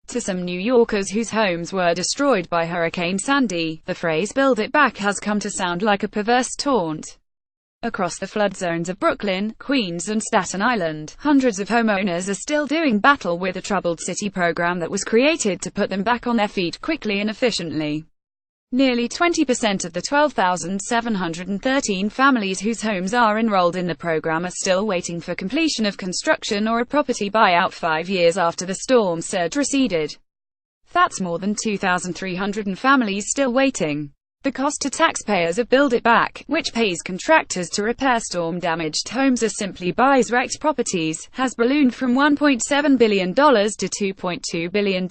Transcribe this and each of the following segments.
To some New Yorkers whose homes were destroyed by Hurricane Sandy, the phrase "build it back" has come to sound like a perverse taunt. Across the flood zones of Brooklyn, Queens and Staten Island, hundreds of homeowners are still doing battle with a troubled city program that was created to put them back on their feet quickly and efficiently. Nearly 20% of the 12,713 families whose homes are enrolled in the program are still waiting for completion of construction or a property buyout 5 years after the storm surge receded. That's more than 2,300 families still waiting. The cost to taxpayers of Build It Back, which pays contractors to repair storm-damaged homes or simply buys wrecked properties, has ballooned from $1.7 billion to $2.2 billion.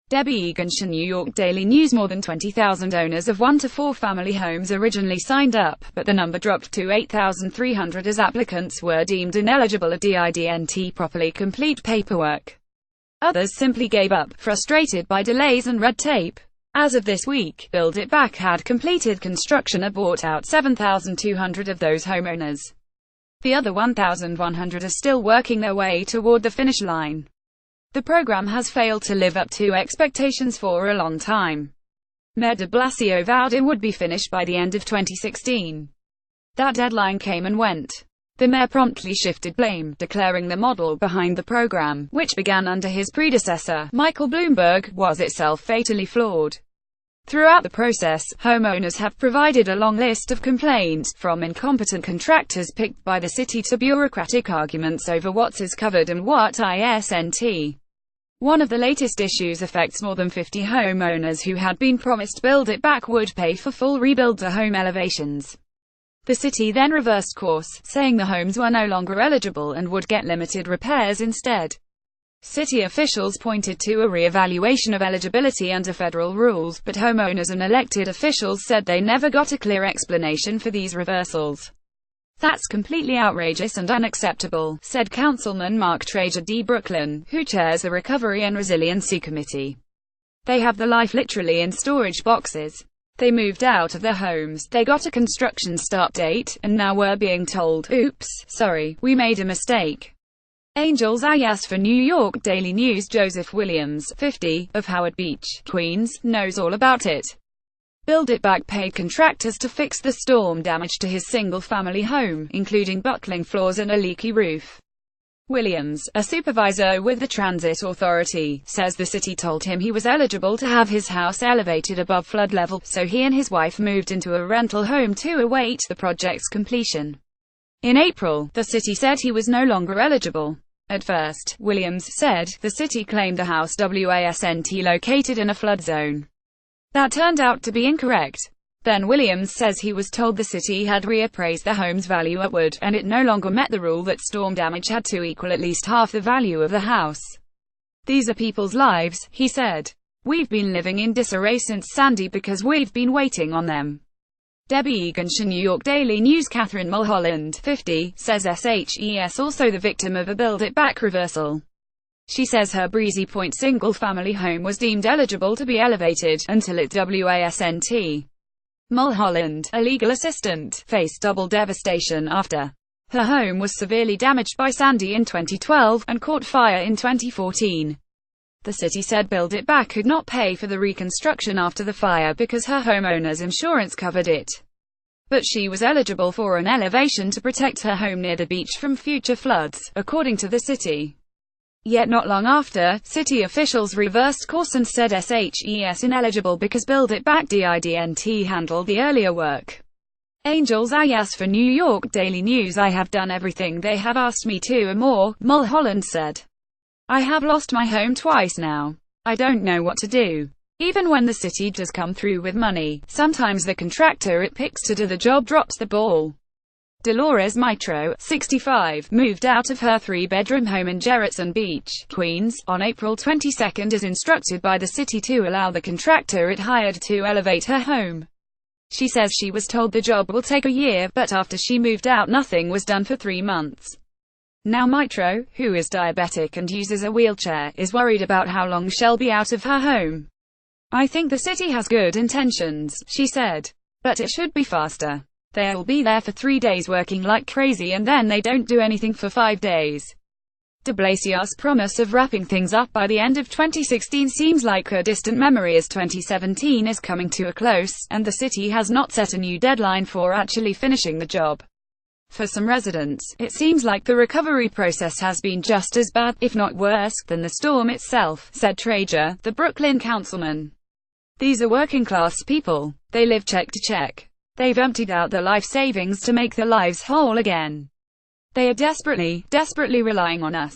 Debbie Egan's New York Daily News. More than 20,000 owners of 1 to 4 family homes originally signed up, but the number dropped to 8,300 as applicants were deemed ineligible or didn't properly complete paperwork. Others simply gave up, frustrated by delays and red tape. As of this week, Build It Back had completed construction or bought out 7,200 of those homeowners. The other 1,100 are still working their way toward the finish line. The program has failed to live up to expectations for a long time. Mayor de Blasio vowed it would be finished by the end of 2016. That deadline came and went. The mayor promptly shifted blame, declaring the model behind the program, which began under his predecessor, Michael Bloomberg, was itself fatally flawed. Throughout the process, homeowners have provided a long list of complaints, from incompetent contractors picked by the city to bureaucratic arguments over what is covered and what isn't. One of the latest issues affects more than 50 homeowners who had been promised Build It Back would pay for full rebuilds of home elevations. The city then reversed course, saying the homes were no longer eligible and would get limited repairs instead. City officials pointed to a re-evaluation of eligibility under federal rules, but homeowners and elected officials said they never got a clear explanation for these reversals. "That's completely outrageous and unacceptable," said Councilman Mark Trager D. Brooklyn, who chairs the Recovery and Resiliency Committee. "They have the life literally in storage boxes. They moved out of their homes, they got a construction start date, and now we're being told, oops, sorry, we made a mistake." Angel's Ayas for New York Daily News. Joseph Williams, 50, of Howard Beach, Queens, knows all about it. Build It Back paid contractors to fix the storm damage to his single-family home, including buckling floors and a leaky roof. Williams, a supervisor with the Transit Authority, says the city told him he was eligible to have his house elevated above flood level, so he and his wife moved into a rental home to await the project's completion. In April, the city said he was no longer eligible. At first, Williams said, the city claimed the house wasn't located in a flood zone. That turned out to be incorrect. Then Williams says he was told the city had reappraised the home's value upward, and it no longer met the rule that storm damage had to equal at least half the value of the house. "These are people's lives," he said. "We've been living in disarray since Sandy because we've been waiting on them." Debbie Egan's New York Daily News. Catherine Mulholland, 50, says SHES also the victim of a Build It Back reversal. She says her Breezy Point single-family home was deemed eligible to be elevated, until it wasn't. Mulholland, a legal assistant, faced double devastation after her home was severely damaged by Sandy in 2012, and caught fire in 2014. The city said Build It Back could not pay for the reconstruction after the fire because her homeowner's insurance covered it. But she was eligible for an elevation to protect her home near the beach from future floods, according to the city. Yet not long after, city officials reversed course and said SHES ineligible because Build It Back didn't handle the earlier work. Angel's Ayas for New York Daily News. "I have done everything they have asked me to and more," Mulholland said. "I have lost my home twice now. I don't know what to do. Even when the city does come through with money, sometimes the contractor it picks to do the job drops the ball." Dolores Mitro, 65, moved out of her 3-bedroom home in Gerritsen Beach, Queens, on April 22 as instructed by the city to allow the contractor it hired to elevate her home. She says she was told the job will take a year, but after she moved out nothing was done for 3 months. Now Mitro, who is diabetic and uses a wheelchair, is worried about how long she'll be out of her home. "I think the city has good intentions," she said. "But it should be faster. They'll be there for 3 days working like crazy and then they don't do anything for 5 days." De Blasier's promise of wrapping things up by the end of 2016 seems like a distant memory as 2017 is coming to a close, and the city has not set a new deadline for actually finishing the job. For some residents, it seems like the recovery process has been just as bad, if not worse, than the storm itself, said Trager, the Brooklyn councilman. These are working-class people. They live check to check. They've emptied out their life savings to make their lives whole again. They are desperately relying on us.